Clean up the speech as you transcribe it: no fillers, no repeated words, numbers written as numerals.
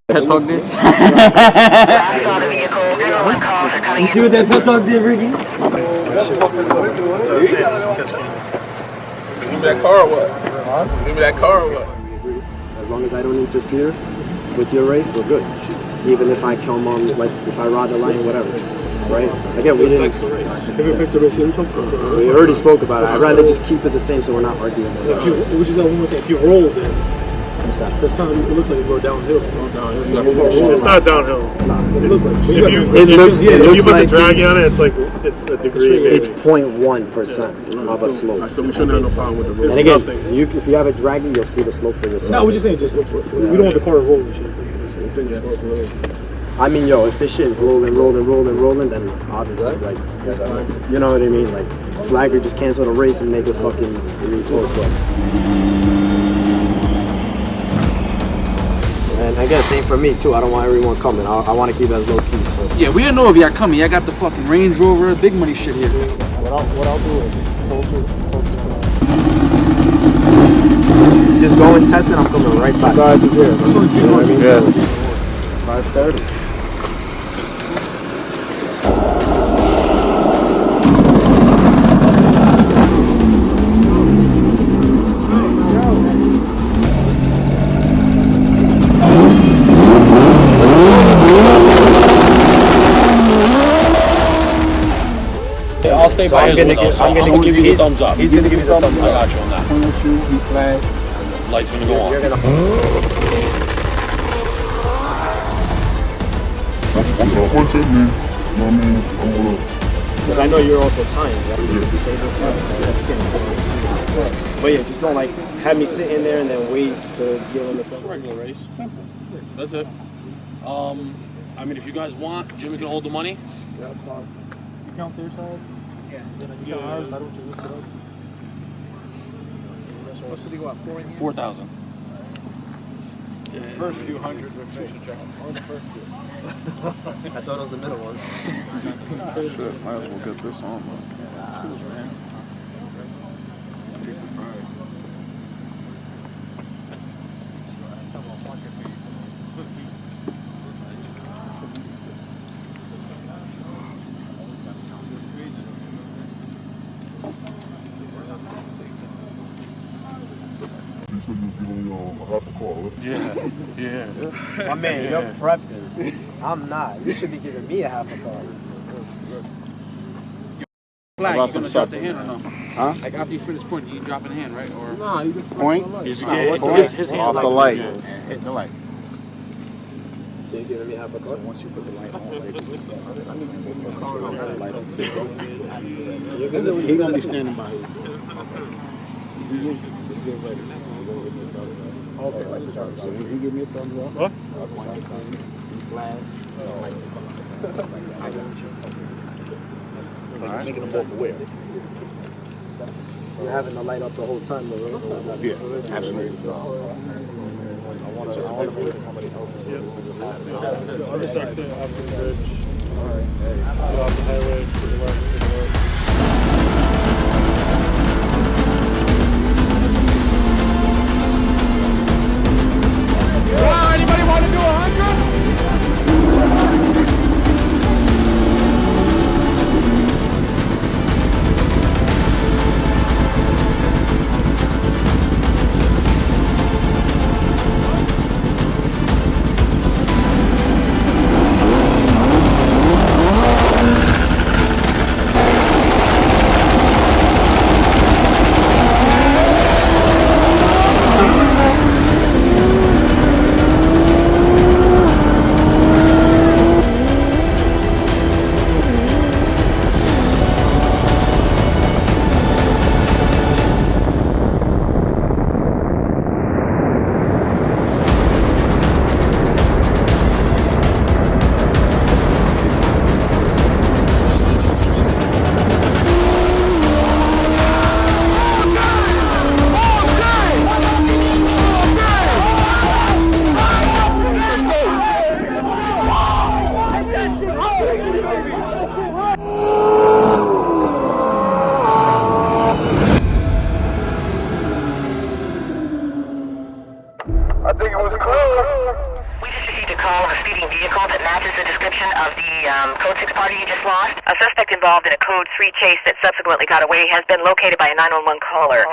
Pet talk did? You see what that pet talk did, Ricky? Give me that car or what? Give me that car or what? As long as I don't interfere with your race, we're good. Even if I come on, like, if I ride the line, whatever. Right? Again, we didn't. We already spoke about it. I'd rather just keep it the same so we're not arguing. If you roll, then What's that? that's kind of, it looks like you go downhill. It's not downhill. It looks like. It looks If you put like the drag on it, it's a degree. it's 0.1% of a slope. So we shouldn't have no problem with the road. And again, if you have it dragging, you'll see the slope for yourself. No, we're just saying, we don't want the car to roll and shit. I mean, yo, if this shit is rolling, then obviously, like, you know what I mean? Like, Flagger just cancel the race and make us fucking re-post. And I guess same for me too. I don't want everyone coming. I want to keep it as low key. So Yeah, we didn't know if y'all coming. Y'all got the fucking Range Rover, big money shit here. what I'll do is just go and test it. I'm coming right back. Guys is here. You know what I mean? Yeah. 5:30. I'll stay by his window. I'm gonna give you a thumbs up. He's gonna give you a thumbs up. I got you on that. Light's gonna go on. You're gonna. That's a point to me. You know what I mean? I'm gonna. Because I know you're also timed. Right? But yeah, just don't like have me sit in there and then wait to get on the phone. Regular race. That's it. I mean, if you guys want, Jimmy can hold the money. Yeah, that's fine. You count their side? Yeah. Then you count ours, I don't just look it up. Supposed to be what, 4 in here? 4,000. First few hundred were fish and chicken. Oh, the first few. I thought it was the middle ones. Shit, might as well get this on, man. You said you was giving a half a car, right? Yeah. My man, you're prepping. I'm not. You should be giving me a half a car. Flag, you gonna drop the hand or no? Huh? Like after you finish pointing, you dropping the hand, right? Or Nah, you just Point? His His hand Off the light. Hitting the light. So you're giving me half a car? Once you put the light on, He's gonna be standing by you. okay, like the car. So would you give me a thumbs up? What? Like making them both aware. You're having the light up the whole time, though, right? Yeah, absolutely. The other side, after the bridge. Alright. Go off the highway to the left, to the right. anybody want to do 100? I think it was clear. We just received a call of a speeding vehicle that matches the description of the Code 6 party you just lost. A suspect involved in a Code 3 chase that subsequently got away has been located by a 911 caller.